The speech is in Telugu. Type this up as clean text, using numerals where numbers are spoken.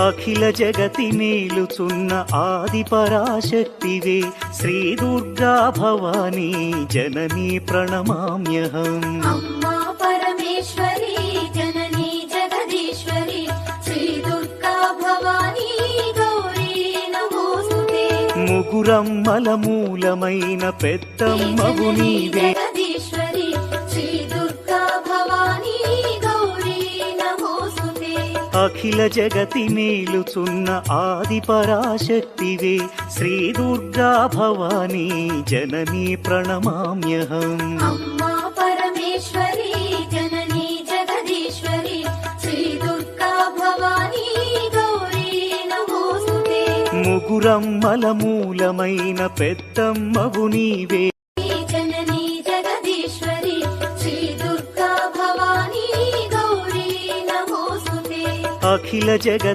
అఖిల జగతి మేలుచున్న ఆది పరాశక్తివే శ్రీ దుర్గా భవానీ జననీ ప్రణమామ్యహం. అమ్మా పరమేశ్వరి జననీ జగదీశ్వరి శ్రీ దుర్గా భవానీ గౌరీ నమోస్తుతే. ముగురమ్మల మూలమైన పెద్దమ్మవు నీవే జగదీశ్వరి శ్రీ దుర్గా భవానీ గౌరీ నమోస్తుతే. అఖిల జగతి మేలుచున్న ఆది పరాశక్తివే శ్రీ దుర్గా భవానీ జననీ ప్రణమామ్యహం. అమ్మా పరమేశ్వరి జననీ జగదీశ్వరి శ్రీ దుర్గా భవానీ గౌరీ నమోస్తుతే. ముగురమ్మల మూలమైన పెద్దమ్మవు నీవే జననీ జగదీశ్వరి శ్రీ దుర్గా భవానీ గౌరీ నమోస్తుతే. అఖిల జగతి